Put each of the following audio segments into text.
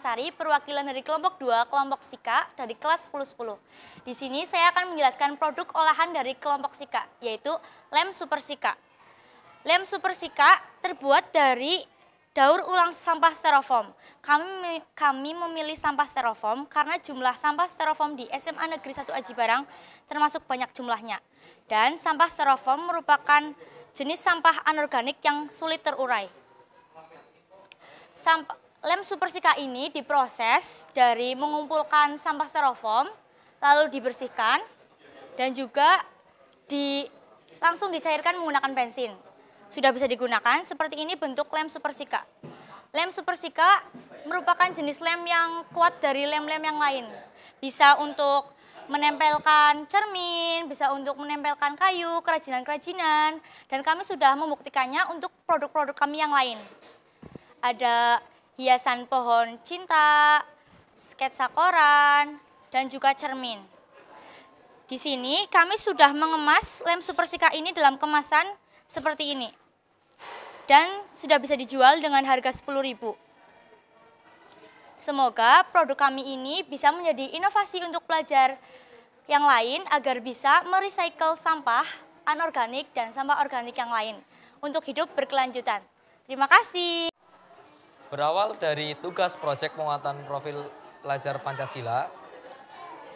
Sari, perwakilan dari kelompok 2, kelompok Sika dari kelas 10-10. Di sini saya akan menjelaskan produk olahan dari kelompok Sika, yaitu lem Super Sika. Lem Super Sika terbuat dari daur ulang sampah styrofoam. Kami memilih sampah styrofoam karena jumlah sampah styrofoam di SMA Negeri 1 Aji Barang termasuk banyak jumlahnya. Dan sampah styrofoam merupakan jenis sampah anorganik yang sulit terurai. Lem Super Sika ini diproses dari mengumpulkan sampah styrofoam, lalu dibersihkan, dan juga langsung dicairkan menggunakan bensin. Sudah bisa digunakan, seperti ini bentuk lem Super Sika. Lem Super Sika merupakan jenis lem yang kuat dari lem-lem yang lain. Bisa untuk menempelkan cermin, bisa untuk menempelkan kayu, kerajinan-kerajinan, dan kami sudah membuktikannya untuk produk-produk kami yang lain. Ada hiasan pohon cinta, sketsa koran, dan juga cermin. Di sini kami sudah mengemas lem Super Sika ini dalam kemasan seperti ini. Dan sudah bisa dijual dengan harga 10.000. Semoga produk kami ini bisa menjadi inovasi untuk pelajar yang lain agar bisa merecycle sampah anorganik dan sampah organik yang lain untuk hidup berkelanjutan. Terima kasih. Berawal dari tugas proyek penguatan profil pelajar Pancasila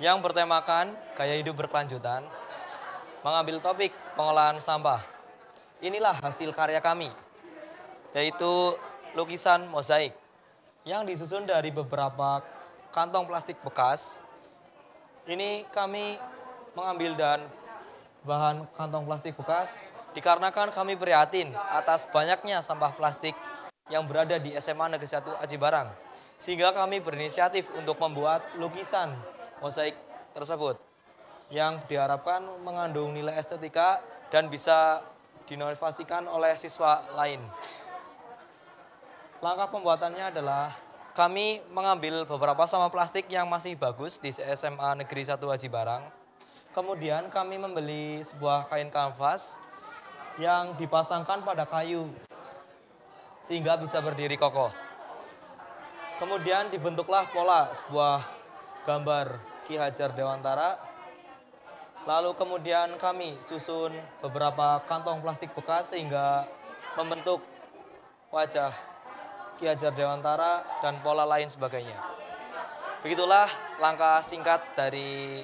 yang bertemakan gaya hidup berkelanjutan, mengambil topik pengolahan sampah. Inilah hasil karya kami, yaitu lukisan mozaik yang disusun dari beberapa kantong plastik bekas. Ini kami mengambil bahan kantong plastik bekas dikarenakan kami prihatin atas banyaknya sampah plastik yang berada di SMA Negeri 1 Aji Barang. Sehingga kami berinisiatif untuk membuat lukisan mozaik tersebut yang diharapkan mengandung nilai estetika dan bisa diinovasikan oleh siswa lain. Langkah pembuatannya adalah kami mengambil beberapa sampah plastik yang masih bagus di SMA Negeri 1 Aji Barang. Kemudian kami membeli sebuah kain kanvas yang dipasangkan pada kayu sehingga bisa berdiri kokoh. Kemudian dibentuklah pola sebuah gambar Ki Hajar Dewantara. Lalu kemudian kami susun beberapa kantong plastik bekas sehingga membentuk wajah Ki Hajar Dewantara dan pola lain sebagainya. Begitulah langkah singkat dari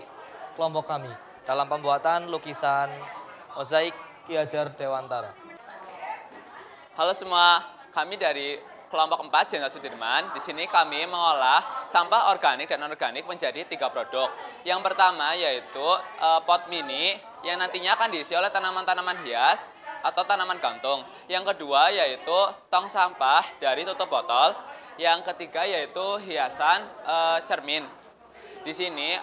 kelompok kami dalam pembuatan lukisan mozaik Ki Hajar Dewantara. Halo semua, kami dari kelompok 4 Jenderal Sudirman. Di sini kami mengolah sampah organik dan anorganik menjadi 3 produk. Yang pertama yaitu pot mini yang nantinya akan diisi oleh tanaman-tanaman hias atau tanaman gantung. Yang kedua yaitu tong sampah dari tutup botol. Yang ketiga yaitu hiasan cermin. Di sini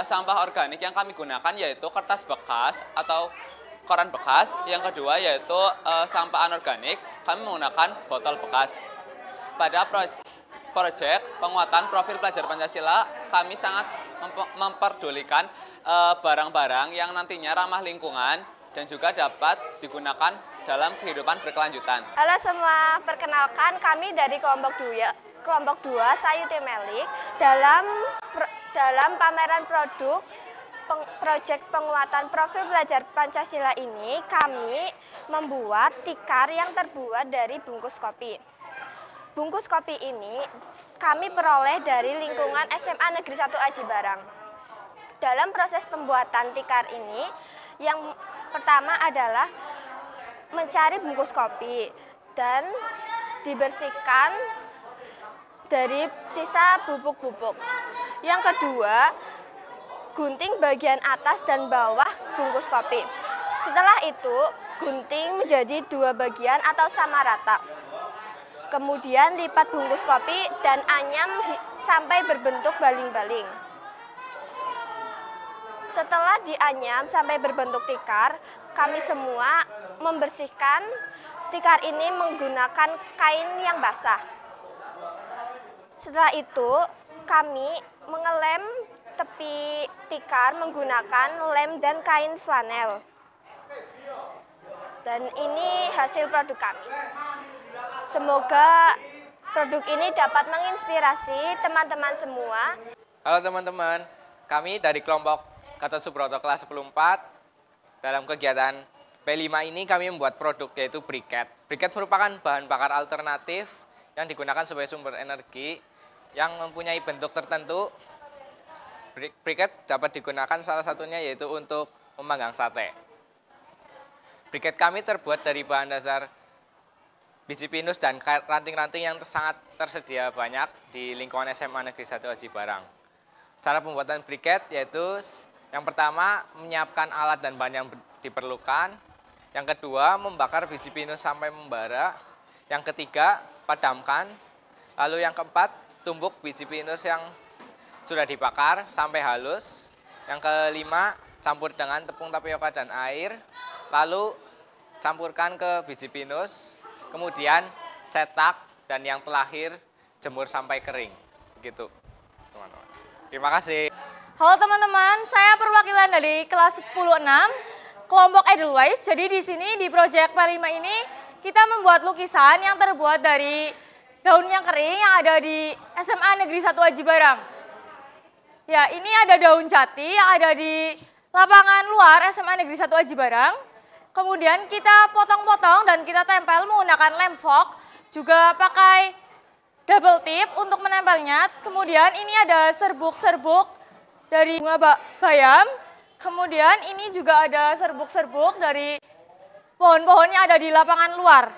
sampah organik yang kami gunakan yaitu kertas bekas atau koran bekas. Yang kedua yaitu sampah anorganik, kami menggunakan botol bekas. Pada proyek penguatan profil pelajar Pancasila, kami sangat memperdulikan barang-barang yang nantinya ramah lingkungan dan juga dapat digunakan dalam kehidupan berkelanjutan. Halo semua, perkenalkan kami dari kelompok 2 Sayuti Melik dalam pameran produk proyek penguatan profil pelajar Pancasila ini kami membuat tikar yang terbuat dari bungkus kopi. Bungkus kopi ini kami peroleh dari lingkungan SMA Negeri 1 Aji Barang. Dalam proses pembuatan tikar ini, yang pertama adalah mencari bungkus kopi dan dibersihkan dari sisa bubuk-bubuk. Yang kedua, gunting bagian atas dan bawah bungkus kopi. Setelah itu, gunting menjadi 2 bagian atau sama rata. Kemudian lipat bungkus kopi dan anyam sampai berbentuk baling-baling. Setelah dianyam sampai berbentuk tikar, kami semua membersihkan tikar ini menggunakan kain yang basah. Setelah itu, kami mengelem tepi tikar menggunakan lem dan kain flanel. Dan ini hasil produk kami. Semoga Produk ini dapat menginspirasi teman-teman semua. Halo teman-teman, kami dari kelompok Gatot Subroto kelas 10-4. Dalam kegiatan P5 ini kami membuat produk yaitu briket. Briket merupakan bahan bakar alternatif yang digunakan sebagai sumber energi yang mempunyai bentuk tertentu. Briket dapat digunakan salah satunya yaitu untuk memanggang sate. Briket kami terbuat dari bahan dasar biji pinus dan ranting-ranting yang sangat tersedia banyak di lingkungan SMA Negeri 1 Aji Barang. Cara pembuatan briket yaitu yang pertama menyiapkan alat dan bahan yang diperlukan. Yang kedua membakar biji pinus sampai membara. Yang ketiga padamkan. Lalu yang keempat tumbuk biji pinus yang sudah dibakar sampai halus. Yang kelima campur dengan tepung tapioka dan air. Lalu campurkan ke biji pinus. Kemudian cetak dan yang terakhir jemur sampai kering. Begitu, teman-teman. Terima kasih. Halo teman-teman, saya perwakilan dari kelas 10-6 kelompok Edelweiss. Jadi di sini di proyek P5 ini kita membuat lukisan yang terbuat dari daun yang kering yang ada di SMA Negeri 1 Aji Barang. Ya, ini ada daun jati yang ada di lapangan luar SMA Negeri 1 Aji Barang. Kemudian kita potong-potong dan kita tempel menggunakan lem fock, juga pakai double tip untuk menempelnya. Kemudian ini ada serbuk-serbuk dari bunga bayam. Kemudian ini juga ada serbuk-serbuk dari pohon-pohon yang ada di lapangan luar.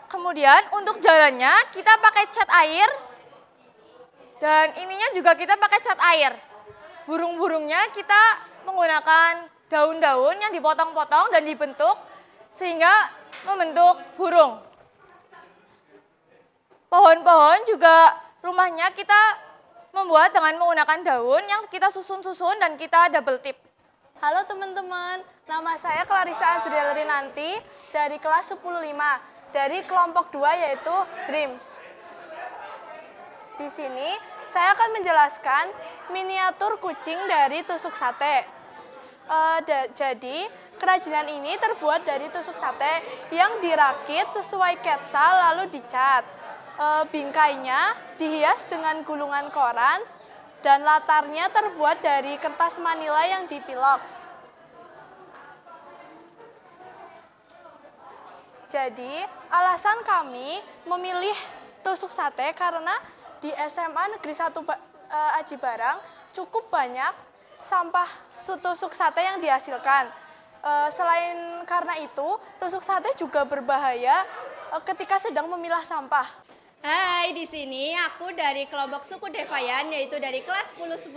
Kemudian untuk jalannya kita pakai cat air dan ininya juga kita pakai cat air. Burung-burungnya kita menggunakan daun-daun yang dipotong-potong dan dibentuk sehingga membentuk burung. Pohon-pohon juga rumahnya kita membuat dengan menggunakan daun yang kita susun-susun dan kita double tip. Halo teman-teman, nama saya Clarissa Azriel Rinanti dari kelas 10-5 dari kelompok 2 yaitu Dreams. Di sini saya akan menjelaskan miniatur kucing dari tusuk sate. Jadi kerajinan ini terbuat dari tusuk sate yang dirakit sesuai sketsa lalu dicat. Bingkainya dihias dengan gulungan koran dan latarnya terbuat dari kertas manila yang dipiloks. Jadi alasan kami memilih tusuk sate karena di SMA Negeri 1 Aji Barang cukup banyak sampah tusuk sate yang dihasilkan. Selain karena itu, tusuk sate juga berbahaya ketika sedang memilah sampah. Hai, di sini aku dari kelompok suku Devayan, yaitu dari kelas 10-10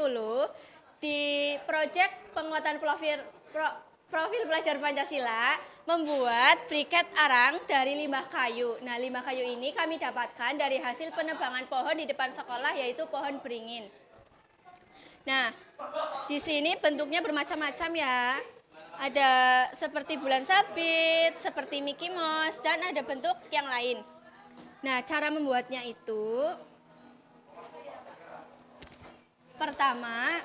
di proyek penguatan profil pelajar Pancasila membuat briket arang dari limbah kayu. Nah, limbah kayu ini kami dapatkan dari hasil penebangan pohon di depan sekolah, yaitu pohon beringin. Nah, di sini bentuknya bermacam-macam ya. Ada seperti bulan sabit, seperti Mickey Mouse, dan ada bentuk yang lain. Nah, cara membuatnya itu, pertama,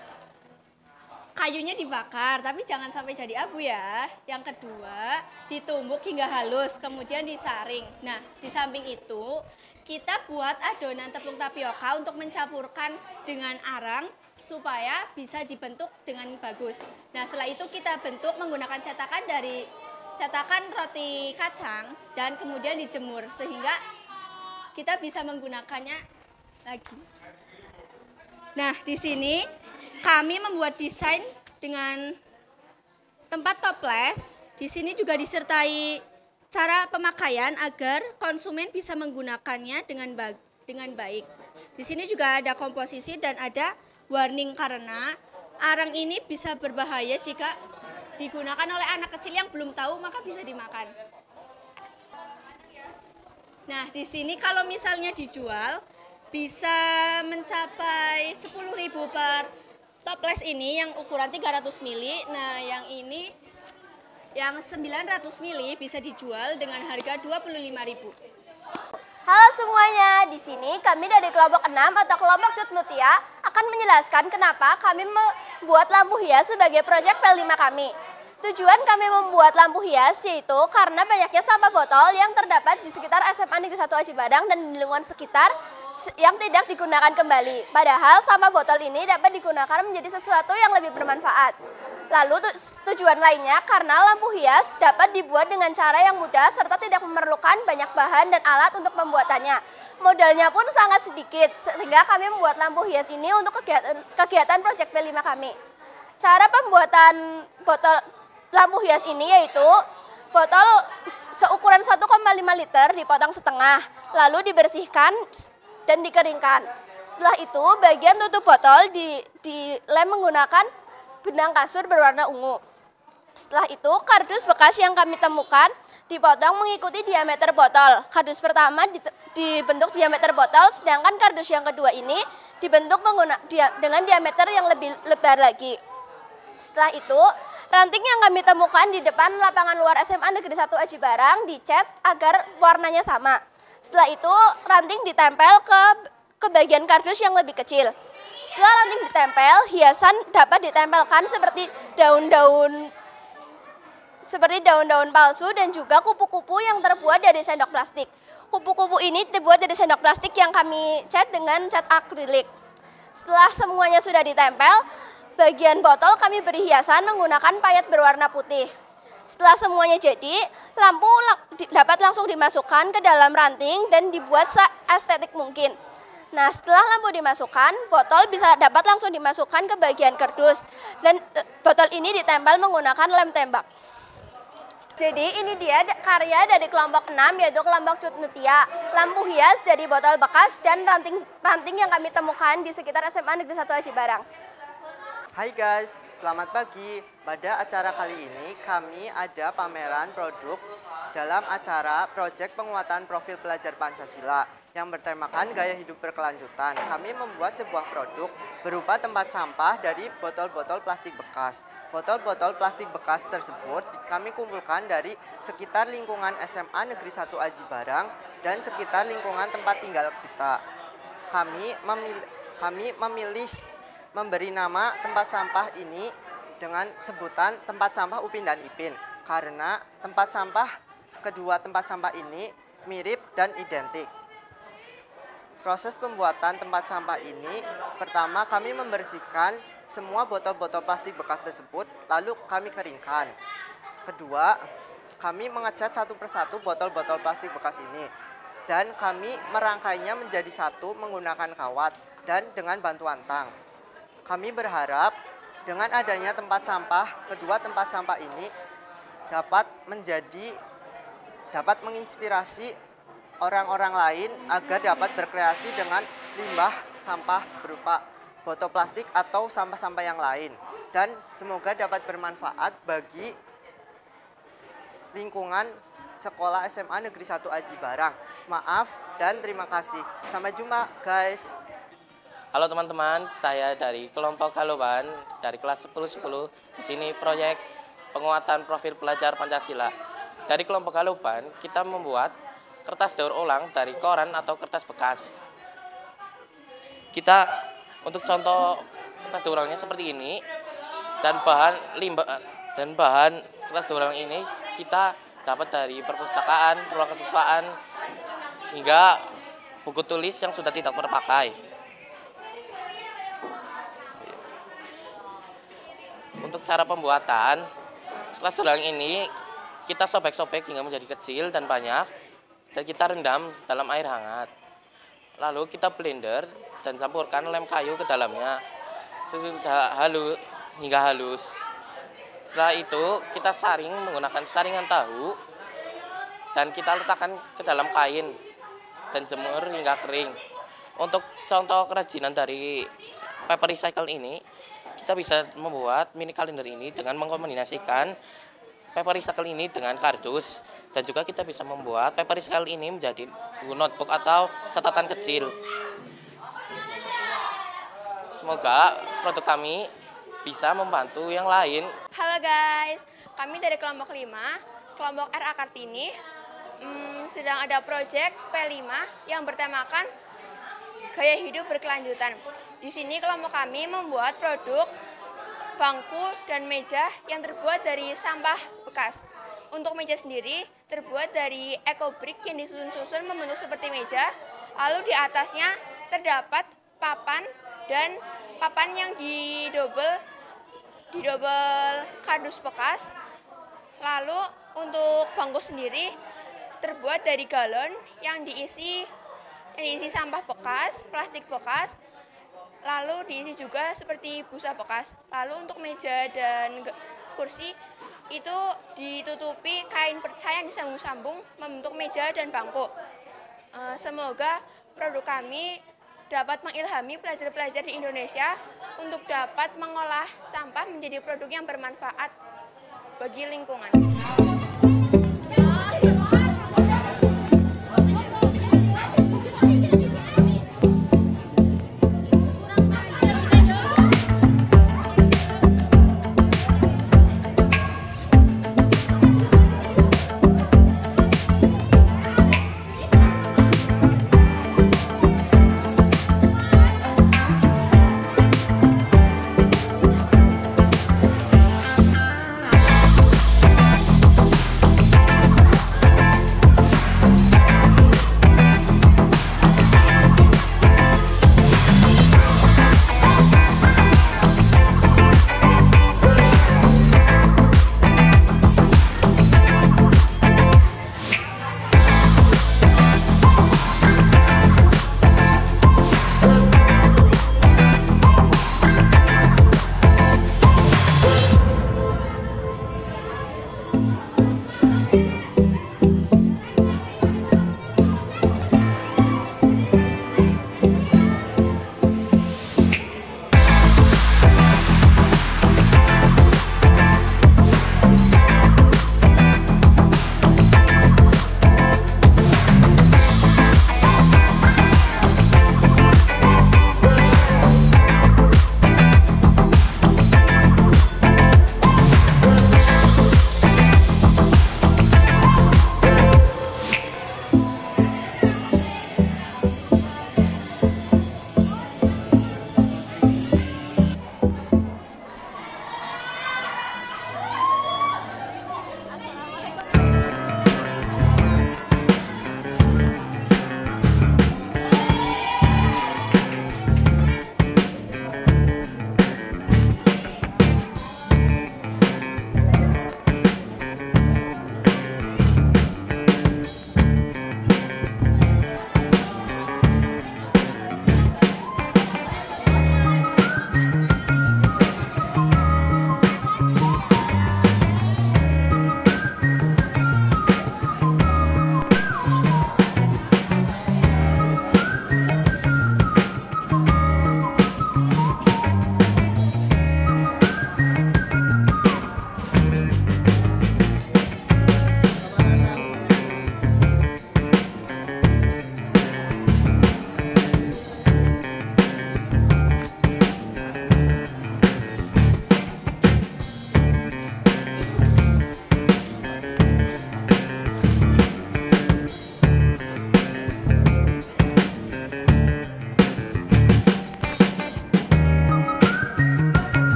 kayunya dibakar, tapi jangan sampai jadi abu ya. Yang kedua, ditumbuk hingga halus, kemudian disaring. Nah, di samping itu, kita buat adonan tepung tapioka untuk mencampurkan dengan arang, supaya bisa dibentuk dengan bagus. Nah, setelah itu kita bentuk menggunakan cetakan roti kacang dan kemudian dijemur sehingga kita bisa menggunakannya lagi. Nah, di sini kami membuat desain dengan tempat toples. Di sini juga disertai cara pemakaian agar konsumen bisa menggunakannya dengan baik. Di sini juga ada komposisi dan ada warning karena arang ini bisa berbahaya jika digunakan oleh anak kecil yang belum tahu, maka bisa dimakan. Nah, di sini kalau misalnya dijual bisa mencapai 10.000 per toples ini yang ukuran 300 ml. Nah, yang ini yang 900 ml bisa dijual dengan harga 25.000. Halo semuanya, di sini kami dari kelompok 6 atau kelompok Cut Mutia akan menjelaskan kenapa kami membuat lampu hias sebagai proyek P5 kami. Tujuan kami membuat lampu hias yaitu karena banyaknya sampah botol yang terdapat di sekitar SMA Negeri 1 Aji Barang dan di lingkungan sekitar yang tidak digunakan kembali. Padahal sampah botol ini dapat digunakan menjadi sesuatu yang lebih bermanfaat. Lalu tujuan lainnya karena lampu hias dapat dibuat dengan cara yang mudah serta tidak memerlukan banyak bahan dan alat untuk pembuatannya. Modalnya pun sangat sedikit sehingga kami membuat lampu hias ini untuk kegiatan proyek P5 kami. Cara pembuatan botol lampu hias ini yaitu botol seukuran 1,5 liter dipotong setengah, lalu dibersihkan dan dikeringkan. Setelah itu bagian tutup botol dilem menggunakan benang kasur berwarna ungu. Setelah itu kardus bekas yang kami temukan dipotong mengikuti diameter botol. Kardus pertama dibentuk diameter botol, sedangkan kardus yang kedua ini dibentuk dengan diameter yang lebih lebar lagi. Setelah itu, ranting yang kami temukan di depan lapangan luar SMA Negeri 1 Aji Barang dicat agar warnanya sama. Setelah itu, ranting ditempel ke bagian kardus yang lebih kecil. Setelah ranting ditempel, hiasan dapat ditempelkan seperti daun-daun palsu dan juga kupu-kupu yang terbuat dari sendok plastik. Kupu-kupu ini terbuat dari sendok plastik yang kami cat dengan cat akrilik. Setelah semuanya sudah ditempel, bagian botol kami beri hiasan menggunakan payet berwarna putih. Setelah semuanya jadi, lampu dapat langsung dimasukkan ke dalam ranting dan dibuat seestetik mungkin. Nah, setelah lampu dimasukkan, botol dapat langsung dimasukkan ke bagian kardus dan botol ini ditempel menggunakan lem tembak. Jadi ini dia karya dari kelompok 6 yaitu kelompok Cut Nutia, lampu hias dari botol bekas dan ranting yang kami temukan di sekitar SMA Negeri 1 Aji Barang. Hai guys, selamat pagi. Pada acara kali ini kami ada pameran produk dalam acara Proyek Penguatan Profil Pelajar Pancasila yang bertemakan gaya hidup berkelanjutan. Kami membuat sebuah produk berupa tempat sampah dari botol-botol plastik bekas. Botol-botol plastik bekas tersebut kami kumpulkan dari sekitar lingkungan SMA Negeri 1 Aji Barang dan sekitar lingkungan tempat tinggal kita. Kami memilih memberi nama tempat sampah ini dengan sebutan tempat sampah Upin dan Ipin karena kedua tempat sampah ini mirip dan identik. Proses pembuatan tempat sampah ini, pertama kami membersihkan semua botol-botol plastik bekas tersebut lalu kami keringkan. Kedua, kami mengecat satu persatu botol-botol plastik bekas ini dan kami merangkainya menjadi satu menggunakan kawat dan dengan bantuan tang. Kami berharap dengan adanya kedua tempat sampah ini dapat menginspirasi orang-orang lain agar dapat berkreasi dengan limbah sampah berupa botol plastik atau sampah-sampah yang lain. Dan semoga dapat bermanfaat bagi lingkungan sekolah SMA Negeri 1 Aji Barang. Maaf dan terima kasih. Sampai jumpa guys. Halo teman-teman, saya dari kelompok Haloban dari kelas 10-10. Di sini proyek penguatan profil pelajar Pancasila. Dari kelompok Haloban, kita membuat kertas daur ulang dari koran atau kertas bekas. Kita untuk contoh kertas daur ulangnya seperti ini dan bahan kertas daur ulang ini kita dapat dari perpustakaan, ruang kesiswaan hingga buku tulis yang sudah tidak terpakai. Untuk cara pembuatan kertas daur ulang ini kita sobek-sobek hingga menjadi kecil dan banyak dan kita rendam dalam air hangat. Lalu kita blender dan campurkan lem kayu ke dalamnya hingga halus. Setelah itu kita saring menggunakan saringan tahu dan kita letakkan ke dalam kain dan jemur hingga kering. Untuk contoh kerajinan dari paper recycle ini, kita bisa membuat mini kalender ini dengan mengkombinasikan paper recycle ini dengan kardus dan juga kita bisa membuat paper recycle ini menjadi notebook atau catatan kecil. Semoga produk kami bisa membantu yang lain. Halo guys, kami dari kelompok 5, kelompok RA Kartini, sedang ada proyek P5 yang bertemakan gaya hidup berkelanjutan. Di sini kelompok kami membuat produk bangku, dan meja yang terbuat dari sampah bekas. Untuk meja sendiri terbuat dari ecobrick yang disusun-susun membentuk seperti meja, lalu di atasnya terdapat papan dan papan yang didobel kardus bekas. Lalu untuk bangku sendiri terbuat dari galon yang diisi sampah bekas, plastik bekas, lalu diisi juga seperti busa bekas. Lalu untuk meja dan kursi itu ditutupi kain perca yang disambung-sambung membentuk meja dan bangku. Semoga produk kami dapat mengilhami pelajar-pelajar di Indonesia untuk dapat mengolah sampah menjadi produk yang bermanfaat bagi lingkungan.